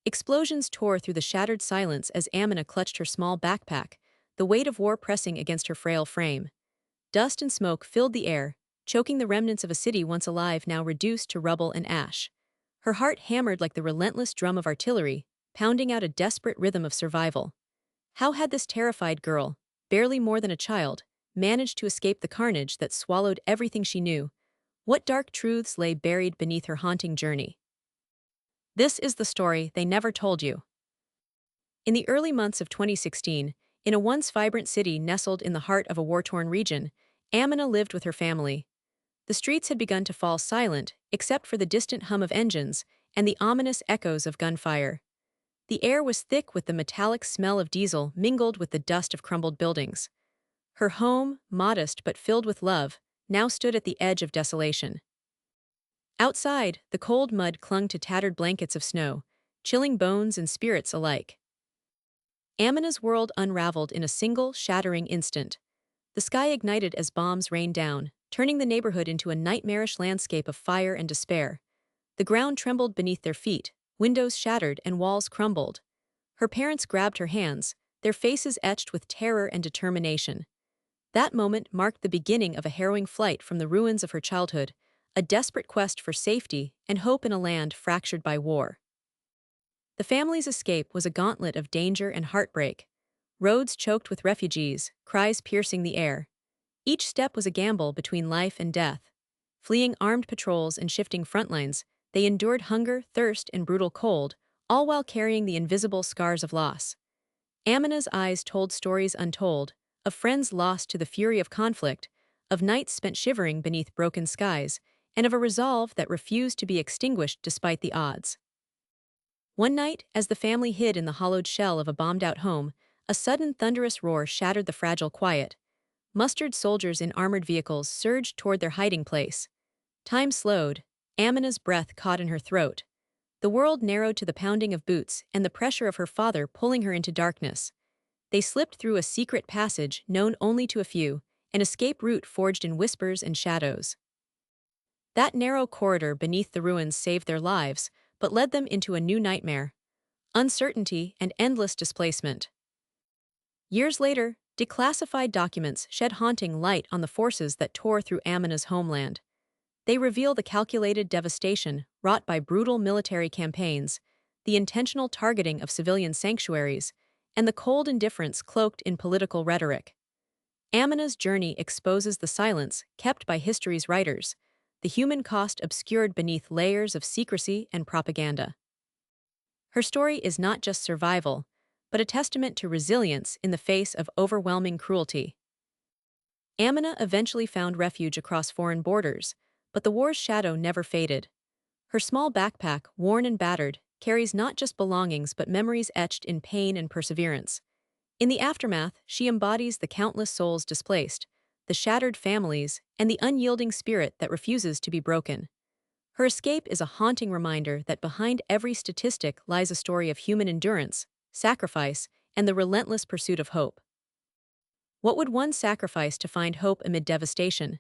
Explosions tore through the shattered silence as Amina clutched her small backpack, the weight of war pressing against her frail frame. Dust and smoke filled the air, choking the remnants of a city once alive now reduced to rubble and ash. Her heart hammered like the relentless drum of artillery, pounding out a desperate rhythm of survival. How had this terrified girl, barely more than a child, managed to escape the carnage that swallowed everything she knew? What dark truths lay buried beneath her haunting journey? This is the story they never told you. In the early months of 2016, in a once vibrant city nestled in the heart of a war-torn region, Amina lived with her family. The streets had begun to fall silent, except for the distant hum of engines and the ominous echoes of gunfire. The air was thick with the metallic smell of diesel mingled with the dust of crumbled buildings. Her home, modest but filled with love, now stood at the edge of desolation. Outside, the cold mud clung to tattered blankets of snow, chilling bones and spirits alike. Amina's world unraveled in a single, shattering instant. The sky ignited as bombs rained down, turning the neighborhood into a nightmarish landscape of fire and despair. The ground trembled beneath their feet, windows shattered and walls crumbled. Her parents grabbed her hands, their faces etched with terror and determination. That moment marked the beginning of a harrowing flight from the ruins of her childhood, a desperate quest for safety and hope in a land fractured by war. The family's escape was a gauntlet of danger and heartbreak. Roads choked with refugees, cries piercing the air. Each step was a gamble between life and death. Fleeing armed patrols and shifting front lines, they endured hunger, thirst, and brutal cold, all while carrying the invisible scars of loss. Amina's eyes told stories untold, of friends lost to the fury of conflict, of nights spent shivering beneath broken skies, and of a resolve that refused to be extinguished despite the odds. One night, as the family hid in the hollowed shell of a bombed-out home, a sudden thunderous roar shattered the fragile quiet. Mustered soldiers in armored vehicles surged toward their hiding place. Time slowed, Amina's breath caught in her throat. The world narrowed to the pounding of boots and the pressure of her father pulling her into darkness. They slipped through a secret passage known only to a few, an escape route forged in whispers and shadows. That narrow corridor beneath the ruins saved their lives, but led them into a new nightmare: uncertainty and endless displacement. Years later, declassified documents shed haunting light on the forces that tore through Amina's homeland. They reveal the calculated devastation wrought by brutal military campaigns, the intentional targeting of civilian sanctuaries, and the cold indifference cloaked in political rhetoric. Amina's journey exposes the silence kept by history's writers, the human cost obscured beneath layers of secrecy and propaganda. Her story is not just survival, but a testament to resilience in the face of overwhelming cruelty. Amina eventually found refuge across foreign borders, but the war's shadow never faded. Her small backpack, worn and battered, carries not just belongings but memories etched in pain and perseverance. In the aftermath, she embodies the countless souls displaced, the shattered families, and the unyielding spirit that refuses to be broken. Her escape is a haunting reminder that behind every statistic lies a story of human endurance, sacrifice, and the relentless pursuit of hope. What would one sacrifice to find hope amid devastation?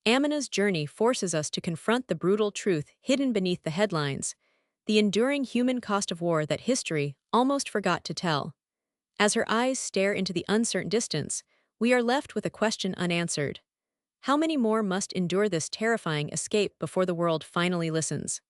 Amina's journey forces us to confront the brutal truth hidden beneath the headlines, the enduring human cost of war that history almost forgot to tell. As her eyes stare into the uncertain distance, we are left with a question unanswered. How many more must endure this terrifying escape before the world finally listens?